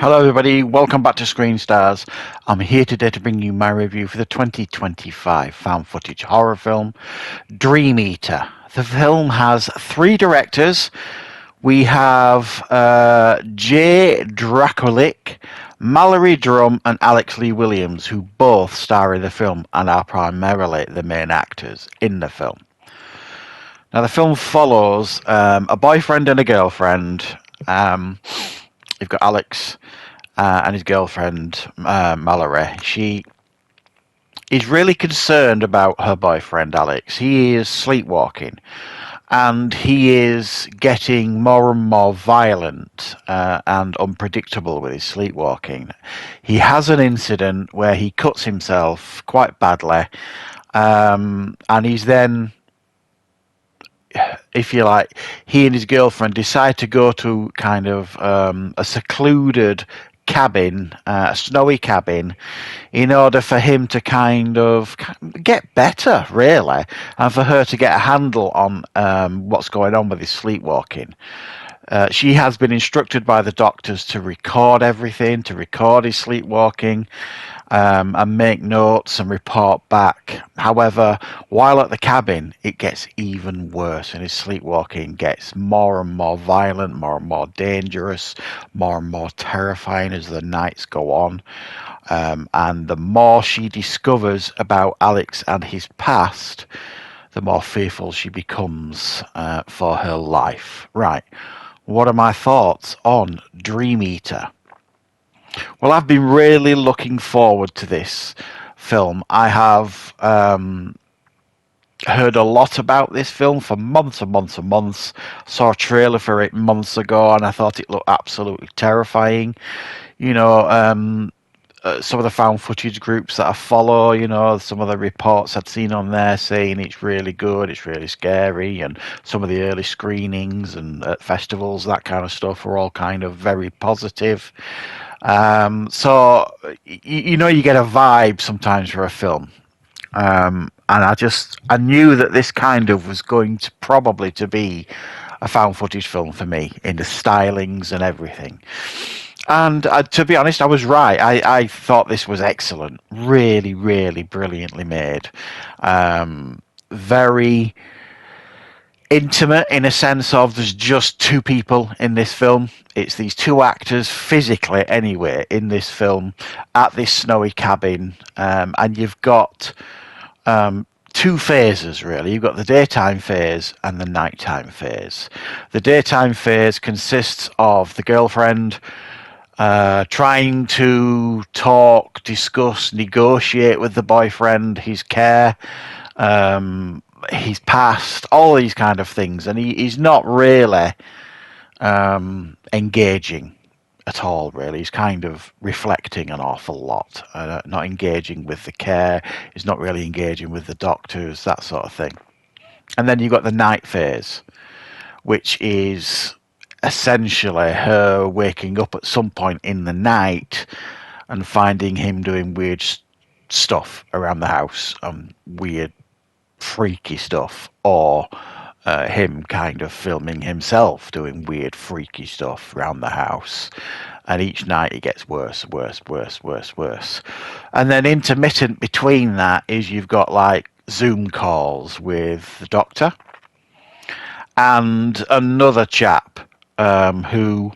Hello everybody, welcome back to Screenstars. I'm here today to bring you my review for the 2025 found footage horror film, Dream Eater. The film has three directors. We have Jay Drakulik, Mallory Drum and Alex Lee Williams, who both star in the film and are primarily the main actors in the film. Now the film follows a boyfriend and a girlfriend. You've got Alex and his girlfriend, Mallory. She is really concerned about her boyfriend, Alex. He is sleepwalking and he is getting more and more violent and unpredictable with his sleepwalking. He has an incident where he cuts himself quite badly, and he's then, if you like, he and his girlfriend decide to go to kind of a secluded cabin, a snowy cabin, in order for him to kind of get better, really, and for her to get a handle on what's going on with his sleepwalking. She has been instructed by the doctors to record everything, to record his sleepwalking, and make notes and report back. However, while at the cabin, it gets even worse, and his sleepwalking gets more and more violent, more and more dangerous, more and more terrifying as the nights go on. And the more she discovers about Alex and his past, the more fearful she becomes for her life. Right. What are my thoughts on Dream Eater? Well, I've been really looking forward to this film. I have heard a lot about this film for months and months and months. Saw a trailer for it months ago and I thought it looked absolutely terrifying. You know, some of the found footage groups that I follow, you know, some of the reports I'd seen on there saying it's really good, it's really scary, and some of the early screenings and at festivals, that kind of stuff, were all kind of very positive. So you know, you get a vibe sometimes for a film, and I knew that this kind of was going to probably to be a found footage film for me in the stylings and everything. And to be honest, I was right. I thought this was excellent. Really, really brilliantly made. Very intimate in a sense of there's just two people in this film. It's these two actors, physically anyway, in this film at this snowy cabin. And you've got two phases, really. You've got the daytime phase and the nighttime phase. The daytime phase consists of the girlfriend trying to talk, discuss, negotiate with the boyfriend, his care, his past, all these kind of things. And he's not really engaging at all, really. He's kind of reflecting an awful lot, not engaging with the care. He's not really engaging with the doctors, that sort of thing. And then you've got the night phase, which is essentially her waking up at some point in the night and finding him doing weird stuff around the house, weird freaky stuff, or him kind of filming himself doing weird freaky stuff around the house. And each night it gets worse, worse, worse, worse, worse. And then intermittent between that is you've got like Zoom calls with the doctor and another chap who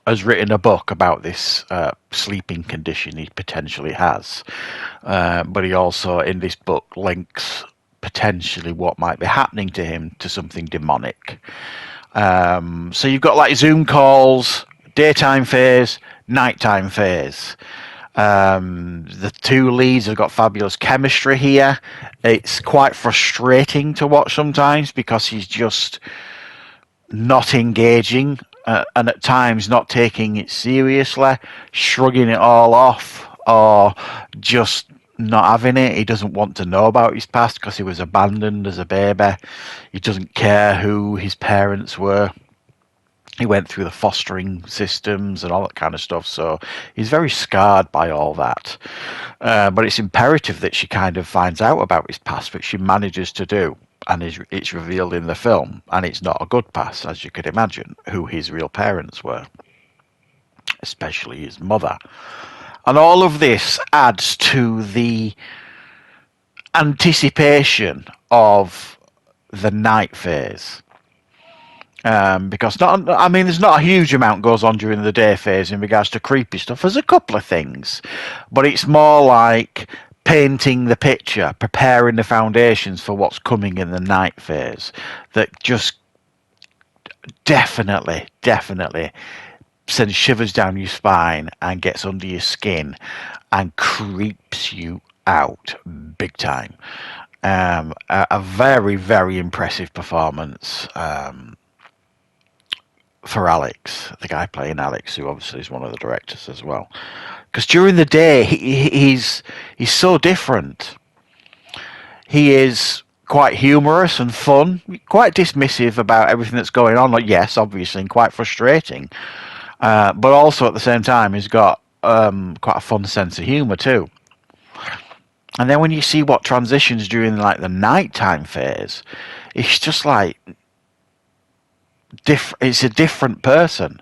has written a book about this sleeping condition he potentially has. But he also, in this book, links potentially what might be happening to him to something demonic. So you've got like Zoom calls, daytime phase, nighttime phase. The two leads have got fabulous chemistry here. It's quite frustrating to watch sometimes because he's just not engaging and at times not taking it seriously, shrugging it all off, or just not having it. He doesn't want to know about his past because he was abandoned as a baby. He doesn't care who his parents were. He went through the fostering systems and all that kind of stuff, so he's very scarred by all that. But it's imperative that she kind of finds out about his past, which she manages to do. And it's revealed in the film, and it's not a good past, as you could imagine, who his real parents were. especially his mother. And all of this adds to the anticipation of the night phase. Because there's not a huge amount goes on during the day phase in regards to creepy stuff. There's a couple of things, but it's more like painting the picture, preparing the foundations for what's coming in the night phase. That just definitely sends shivers down your spine and gets under your skin and creeps you out big time. A very, very impressive performance for Alex, the guy playing Alex, who obviously is one of the directors as well. Because during the day, he's so different. He is quite humorous and fun, quite dismissive about everything that's going on. Like, yes, obviously, and quite frustrating. But also at the same time, he's got quite a fun sense of humour too. And then when you see what transitions during like the nighttime phase, it's just like it's a different person,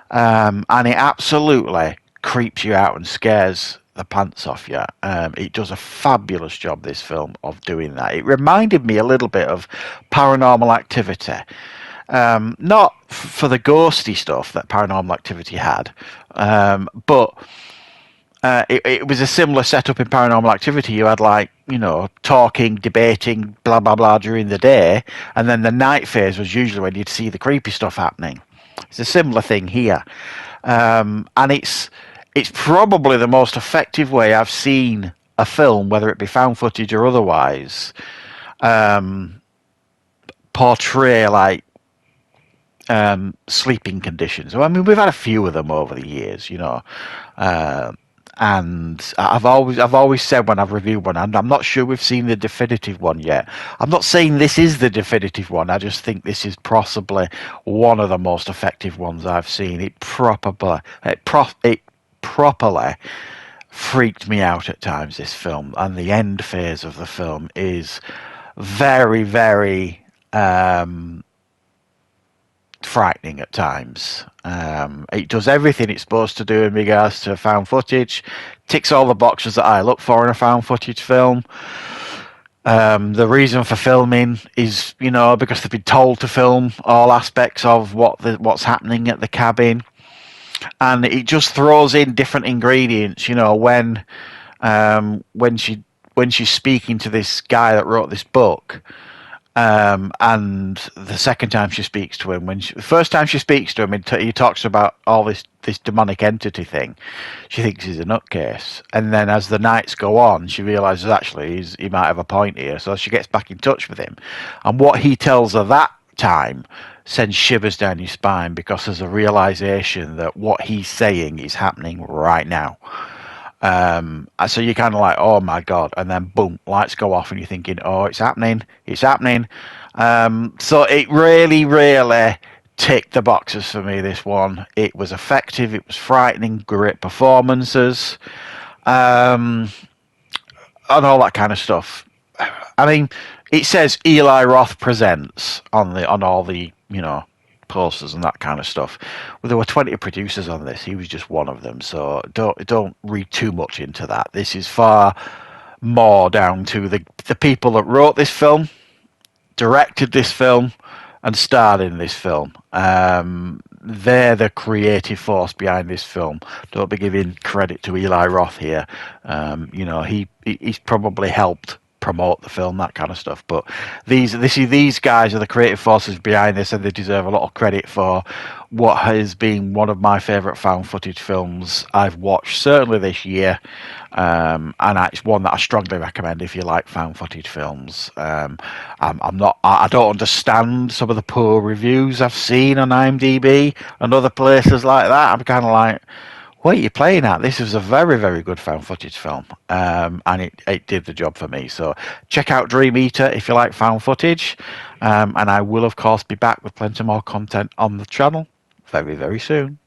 and it absolutely creeps you out and scares the pants off you. It does a fabulous job, this film, of doing that. It reminded me a little bit of Paranormal Activity. Not for the ghosty stuff that Paranormal Activity had, but it was a similar setup in Paranormal Activity. You had talking, debating, blah blah blah during the day, and then the night phase was usually when you'd see the creepy stuff happening. It's a similar thing here, and it's probably the most effective way I've seen a film, whether it be found footage or otherwise, portray sleeping conditions. I mean, we've had a few of them over the years, and I've always said when I've reviewed one, and I'm not sure we've seen the definitive one yet. I'm not saying this is the definitive one. I just think this is possibly one of the most effective ones I've seen. It properly freaked me out at times, this film, and the end phase of the film is very, very frightening at times. It does everything it's supposed to do in regards to found footage, ticks all the boxes that I look for in a found footage film. The reason for filming is, because they've been told to film all aspects of what's happening at the cabin, and it just throws in different ingredients. When she's speaking to this guy that wrote this book. And the second time she speaks to him, the first time she speaks to him, he talks about all this demonic entity thing. She thinks he's a nutcase, and then as the nights go on, she realizes actually he might have a point here. So she gets back in touch with him, and what he tells her that time sends shivers down your spine, because there's a realization that what he's saying is happening right now. So you're kind of like, oh my god, and then boom, lights go off, and you're thinking, oh, it's happening. So it really ticked the boxes for me, this one. It was effective, it was frightening, great performances, and all that kind of stuff. I mean, it says Eli Roth presents on all the posters and that kind of stuff. Well, there were 20 producers on this. He was just one of them. So don't read too much into that. This is far more down to the people that wrote this film, directed this film, and starred in this film. They're the creative force behind this film. Don't be giving credit to Eli Roth here. He's probably helped promote the film, that kind of stuff, but these guys are the creative forces behind this, and they deserve a lot of credit for what has been one of my favourite found footage films I've watched, certainly this year, and it's one that I strongly recommend if you like found footage films. I don't understand some of the poor reviews I've seen on IMDb and other places like that. I'm kind of like, what are you playing at? This is a very, very good found footage film, and it did the job for me. So check out Dream Eater if you like found footage, and I will, of course, be back with plenty more content on the channel very, very soon.